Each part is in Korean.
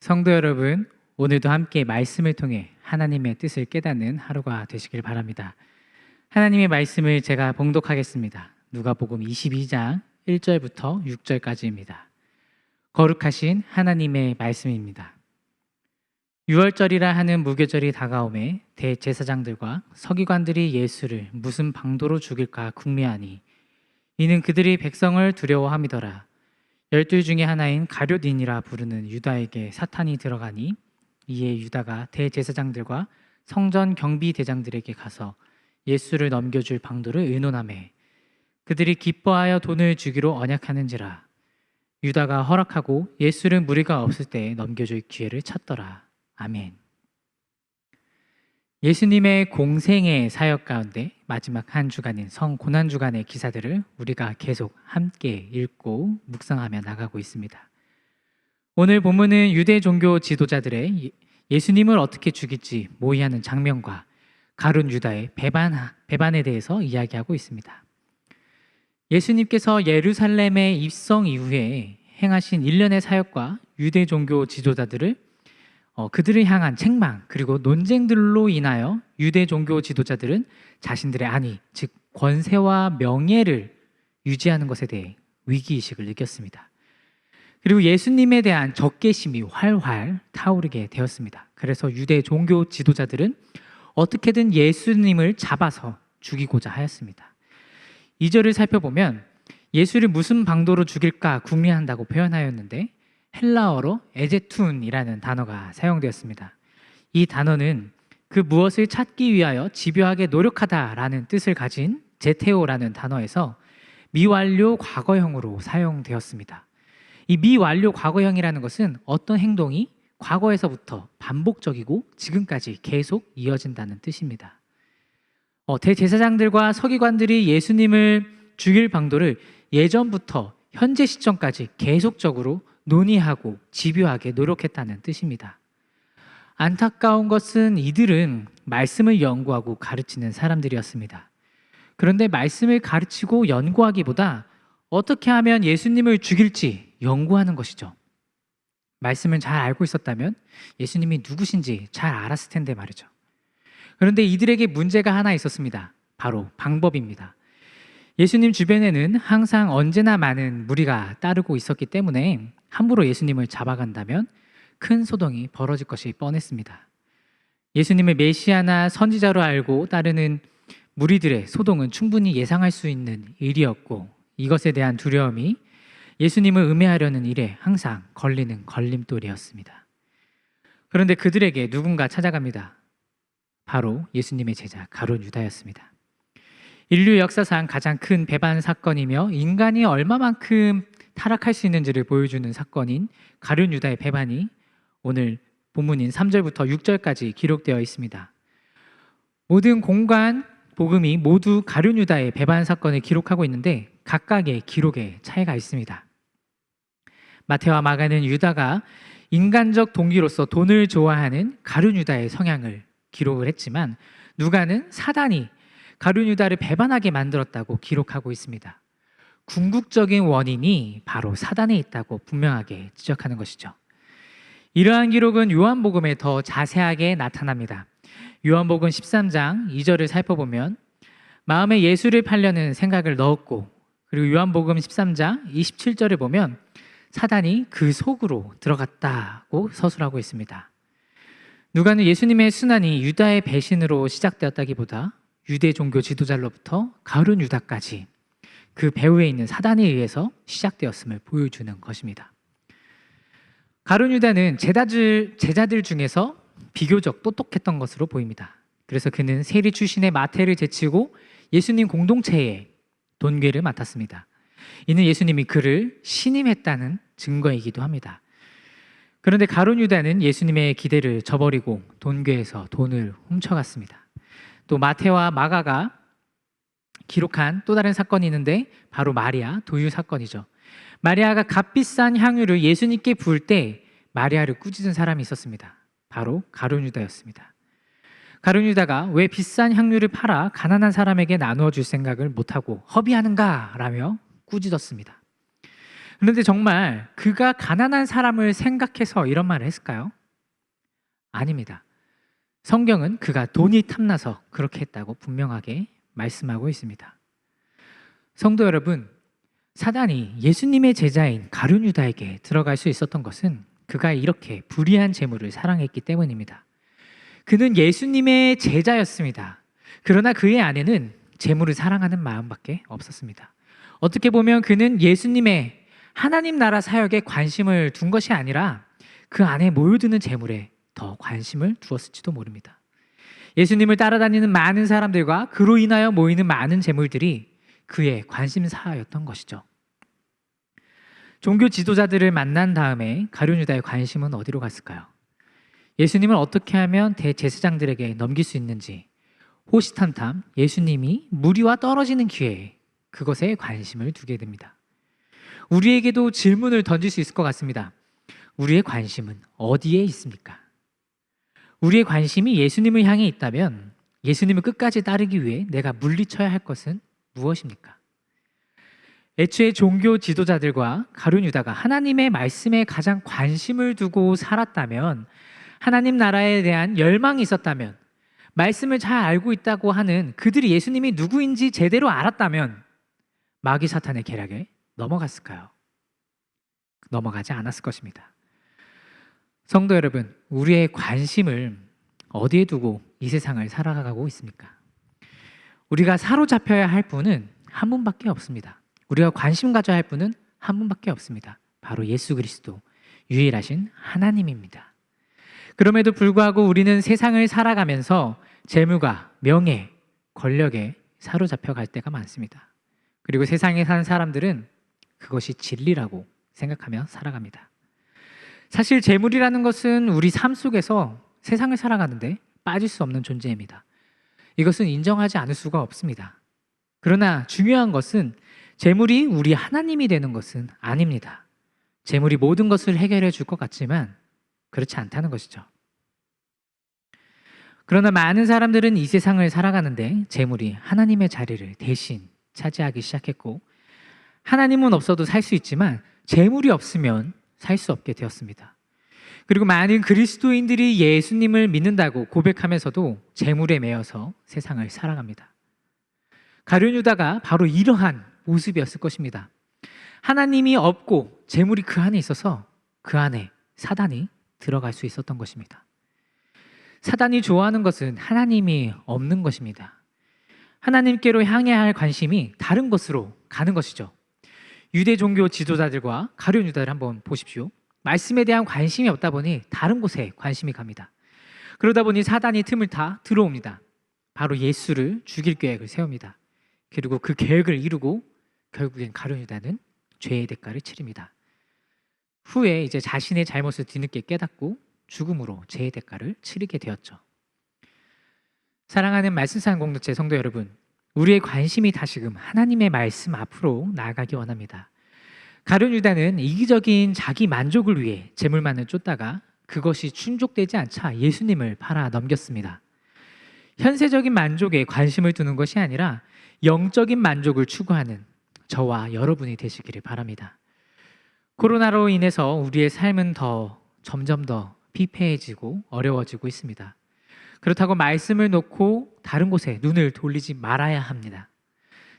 성도 여러분, 오늘도 함께 말씀을 통해 하나님의 뜻을 깨닫는 하루가 되시길 바랍니다. 하나님의 말씀을 제가 봉독하겠습니다. 누가복음 22장 1절부터 6절까지입니다. 거룩하신 하나님의 말씀입니다. 유월절이라 하는 무교절이 다가오매 대제사장들과 서기관들이 예수를 무슨 방도로 죽일까 궁리하니 이는 그들이 백성을 두려워함이더라. 12 중에 하나인 가룟인이라 부르는 유다에게 사탄이 들어가니 이에 유다가 대제사장들과 성전 경비대장들에게 가서 예수를 넘겨줄 방도를 의논하매 그들이 기뻐하여 돈을 주기로 언약하는지라. 유다가 허락하고 예수를 무리가 없을 때 넘겨줄 기회를 찾더라. 아멘. 예수님의 공생의 사역 가운데 마지막 한 주간인 성고난주간의 기사들을 우리가 계속 함께 읽고 묵상하며 나가고 있습니다. 오늘 본문은 유대 종교 지도자들의 예수님을 어떻게 죽일지 모의하는 장면과 가룟 유다의 배반에 대해서 이야기하고 있습니다. 예수님께서 예루살렘에 입성 이후에 행하신 일련의 사역과 유대 종교 지도자들을 그들을 향한 책망 그리고 논쟁들로 인하여 유대 종교 지도자들은 자신들의 안위, 즉 권세와 명예를 유지하는 것에 대해 위기의식을 느꼈습니다. 그리고 예수님에 대한 적개심이 활활 타오르게 되었습니다. 그래서 유대 종교 지도자들은 어떻게든 예수님을 잡아서 죽이고자 하였습니다. 2절을 살펴보면 예수를 무슨 방도로 죽일까 궁리한다고 표현하였는데 헬라어로 에제툰이라는 단어가 사용되었습니다. 이 단어는 그 무엇을 찾기 위하여 집요하게 노력하다라는 뜻을 가진 제테오라는 단어에서 미완료 과거형으로 사용되었습니다. 이 미완료 과거형이라는 것은 어떤 행동이 과거에서부터 반복적이고 지금까지 계속 이어진다는 뜻입니다. 대제사장들과 서기관들이 예수님을 죽일 방도를 예전부터 현재 시점까지 계속적으로 논의하고 집요하게 노력했다는 뜻입니다. 안타까운 것은 이들은 말씀을 연구하고 가르치는 사람들이었습니다. 그런데 말씀을 가르치고 연구하기보다 어떻게 하면 예수님을 죽일지 연구하는 것이죠. 말씀을 잘 알고 있었다면 예수님이 누구신지 잘 알았을 텐데 말이죠. 그런데 이들에게 문제가 하나 있었습니다. 바로 방법입니다. 예수님 주변에는 항상 언제나 많은 무리가 따르고 있었기 때문에 함부로 예수님을 잡아간다면 큰 소동이 벌어질 것이 뻔했습니다. 예수님을 메시아나 선지자로 알고 따르는 무리들의 소동은 충분히 예상할 수 있는 일이었고 이것에 대한 두려움이 예수님을 음해하려는 일에 항상 걸리는 걸림돌이었습니다. 그런데 그들에게 누군가 찾아갑니다. 바로 예수님의 제자 가룟 유다였습니다. 인류 역사상 가장 큰 배반 사건이며 인간이 얼마만큼 타락할 수 있는지를 보여주는 사건인 가룟 유다의 배반이 오늘 본문인 3절부터 6절까지 기록되어 있습니다. 모든 공간 복음이 모두 가룟 유다의 배반 사건을 기록하고 있는데 각각의 기록에 차이가 있습니다. 마태와 마가는 유다가 인간적 동기로서 돈을 좋아하는 가룟 유다의 성향을 기록을 했지만 누가는 사단이 가룟 유다를 배반하게 만들었다고 기록하고 있습니다. 궁극적인 원인이 바로 사단에 있다고 분명하게 지적하는 것이죠. 이러한 기록은 요한복음에 더 자세하게 나타납니다. 요한복음 13장 2절을 살펴보면 마음에 예수를 팔려는 생각을 넣었고 그리고 요한복음 13장 27절을 보면 사단이 그 속으로 들어갔다고 서술하고 있습니다. 누가는 예수님의 순환이 유다의 배신으로 시작되었다기보다 유대 종교 지도자로부터 가룟 유다까지 그 배후에 있는 사단에 의해서 시작되었음을 보여주는 것입니다. 가룟 유다는 제자들 중에서 비교적 똑똑했던 것으로 보입니다. 그래서 그는 세리 출신의 마태를 제치고 예수님 공동체의 돈괴를 맡았습니다. 이는 예수님이 그를 신임했다는 증거이기도 합니다. 그런데 가룟 유다는 예수님의 기대를 저버리고 돈괴에서 돈을 훔쳐갔습니다. 또 마태와 마가가 기록한 또 다른 사건이 있는데 바로 마리아 도유 사건이죠. 마리아가 값비싼 향유를 예수님께 부을 때 마리아를 꾸짖은 사람이 있었습니다. 바로 가룟 유다였습니다. 가룟 유다가 왜 비싼 향유를 팔아 가난한 사람에게 나누어 줄 생각을 못하고 허비하는가 라며 꾸짖었습니다. 그런데 정말 그가 가난한 사람을 생각해서 이런 말을 했을까요? 아닙니다. 성경은 그가 돈이 탐나서 그렇게 했다고 분명하게 말씀하고 있습니다. 성도 여러분, 사단이 예수님의 제자인 가룟 유다에게 들어갈 수 있었던 것은 그가 이렇게 불의한 재물을 사랑했기 때문입니다. 그는 예수님의 제자였습니다. 그러나 그의 안에는 재물을 사랑하는 마음밖에 없었습니다. 어떻게 보면 그는 예수님의 하나님 나라 사역에 관심을 둔 것이 아니라 그 안에 모여드는 재물에 더 관심을 두었을지도 모릅니다. 예수님을 따라다니는 많은 사람들과 그로 인하여 모이는 많은 재물들이 그의 관심사였던 것이죠. 종교 지도자들을 만난 다음에 가룟 유다의 관심은 어디로 갔을까요? 예수님을 어떻게 하면 대제사장들에게 넘길 수 있는지 호시탐탐 예수님이 무리와 떨어지는 기회에 그것에 관심을 두게 됩니다. 우리에게도 질문을 던질 수 있을 것 같습니다. 우리의 관심은 어디에 있습니까? 우리의 관심이 예수님을 향해 있다면 예수님을 끝까지 따르기 위해 내가 물리쳐야 할 것은 무엇입니까? 애초에 종교 지도자들과 가룟 유다가 하나님의 말씀에 가장 관심을 두고 살았다면, 하나님 나라에 대한 열망이 있었다면, 말씀을 잘 알고 있다고 하는 그들이 예수님이 누구인지 제대로 알았다면 마귀 사탄의 계략에 넘어갔을까요? 넘어가지 않았을 것입니다. 성도 여러분, 우리의 관심을 어디에 두고 이 세상을 살아가고 있습니까? 우리가 사로잡혀야 할 분은 한 분밖에 없습니다. 우리가 관심 가져야 할 분은 한 분밖에 없습니다. 바로 예수 그리스도, 유일하신 하나님입니다. 그럼에도 불구하고 우리는 세상을 살아가면서 재물과 명예, 권력에 사로잡혀 갈 때가 많습니다. 그리고 세상에 사는 사람들은 그것이 진리라고 생각하며 살아갑니다. 사실 재물이라는 것은 우리 삶 속에서 세상을 살아가는데 빠질 수 없는 존재입니다. 이것은 인정하지 않을 수가 없습니다. 그러나 중요한 것은 재물이 우리 하나님이 되는 것은 아닙니다. 재물이 모든 것을 해결해 줄 것 같지만 그렇지 않다는 것이죠. 그러나 많은 사람들은 이 세상을 살아가는데 재물이 하나님의 자리를 대신 차지하기 시작했고, 하나님은 없어도 살 수 있지만 재물이 없으면 살 수 없게 되었습니다. 그리고 많은 그리스도인들이 예수님을 믿는다고 고백하면서도 재물에 매여서 세상을 살아갑니다. 가룟 유다가 바로 이러한 모습이었을 것입니다. 하나님이 없고 재물이 그 안에 있어서 그 안에 사단이 들어갈 수 있었던 것입니다. 사단이 좋아하는 것은 하나님이 없는 것입니다. 하나님께로 향해야 할 관심이 다른 것으로 가는 것이죠. 유대 종교 지도자들과 가룟 유다를 한번 보십시오. 말씀에 대한 관심이 없다 보니 다른 곳에 관심이 갑니다. 그러다 보니 사단이 틈을 타 들어옵니다. 바로 예수를 죽일 계획을 세웁니다. 그리고 그 계획을 이루고 결국엔 가룟 유다는 죄의 대가를 치릅니다. 후에 이제 자신의 잘못을 뒤늦게 깨닫고 죽음으로 죄의 대가를 치르게 되었죠. 사랑하는 말씀사랑 공동체 성도 여러분, 우리의 관심이 다시금 하나님의 말씀 앞으로 나아가기 원합니다. 가룟 유다는 이기적인 자기 만족을 위해 재물만을 쫓다가 그것이 충족되지 않자 예수님을 팔아 넘겼습니다. 현세적인 만족에 관심을 두는 것이 아니라 영적인 만족을 추구하는 저와 여러분이 되시기를 바랍니다. 코로나로 인해서 우리의 삶은 점점 더 피폐해지고 어려워지고 있습니다. 그렇다고 말씀을 놓고 다른 곳에 눈을 돌리지 말아야 합니다.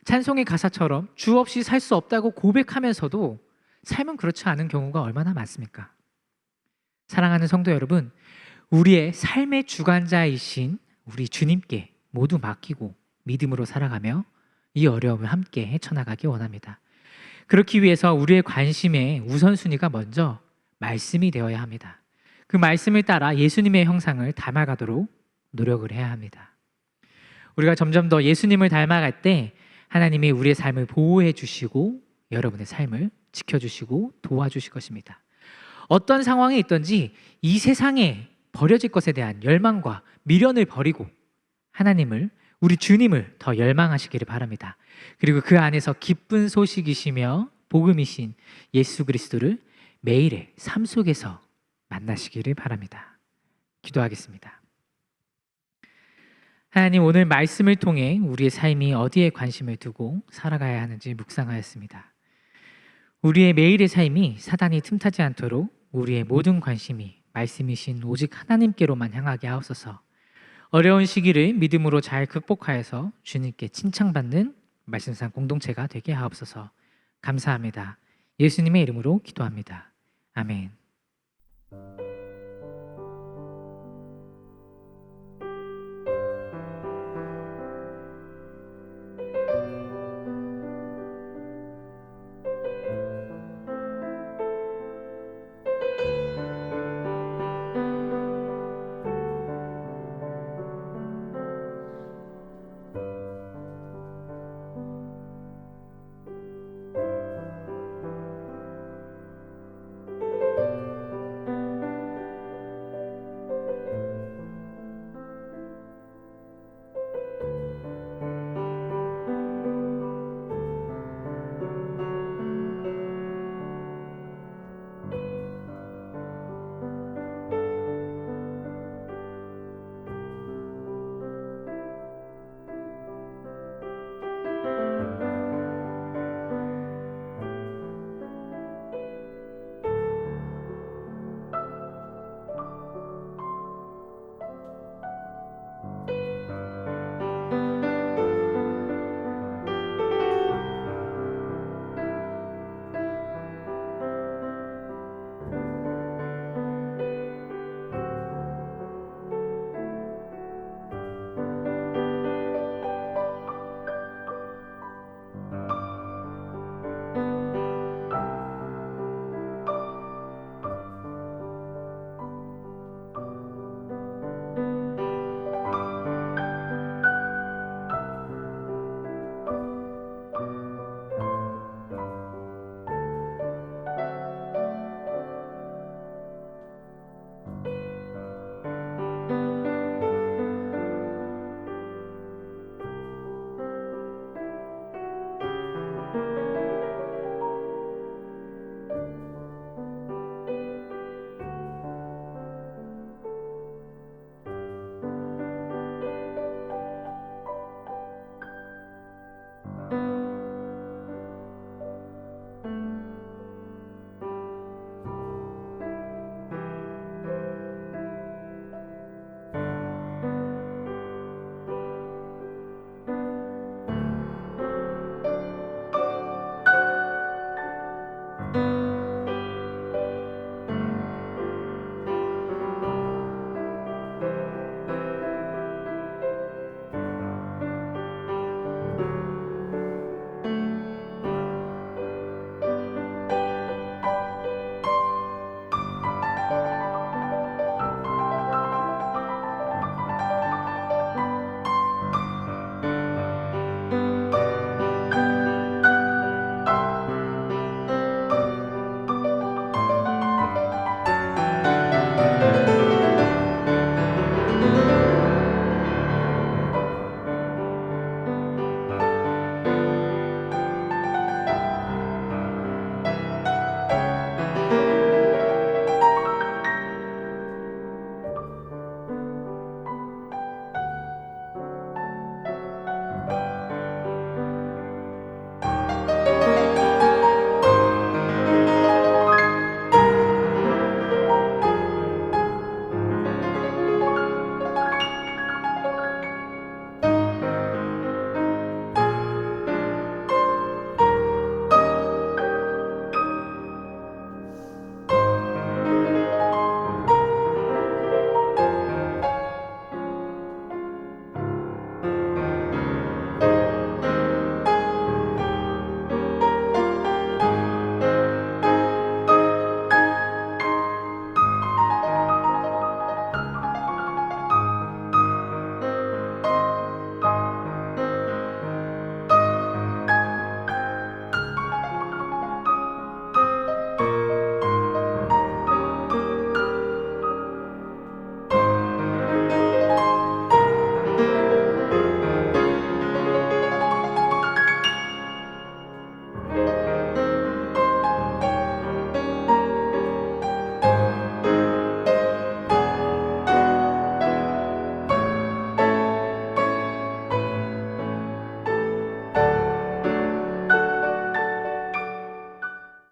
찬송의 가사처럼 주 없이 살 수 없다고 고백하면서도 삶은 그렇지 않은 경우가 얼마나 많습니까? 사랑하는 성도 여러분, 우리의 삶의 주관자이신 우리 주님께 모두 맡기고 믿음으로 살아가며 이 어려움을 함께 헤쳐나가기 원합니다. 그렇기 위해서 우리의 관심의 우선순위가 먼저 말씀이 되어야 합니다. 그 말씀을 따라 예수님의 형상을 닮아가도록 노력을 해야 합니다. 우리가 점점 더 예수님을 닮아갈 때 하나님이 우리의 삶을 보호해 주시고 여러분의 삶을 지켜주시고 도와주실 것입니다. 어떤 상황에 있든지 이 세상에 버려질 것에 대한 열망과 미련을 버리고 하나님을, 우리 주님을 더 열망하시기를 바랍니다. 그리고 그 안에서 기쁜 소식이시며 복음이신 예수 그리스도를 매일의 삶 속에서 만나시기를 바랍니다. 기도하겠습니다. 하나님, 오늘 말씀을 통해 우리의 삶이 어디에 관심을 두고 살아가야 하는지 묵상하였습니다. 우리의 매일의 삶이 사단이 틈타지 않도록 우리의 모든 관심이 말씀이신 오직 하나님께로만 향하게 하옵소서. 어려운 시기를 믿음으로 잘 극복하여서 주님께 칭찬받는 말씀상 공동체가 되게 하옵소서. 감사합니다. 예수님의 이름으로 기도합니다. 아멘.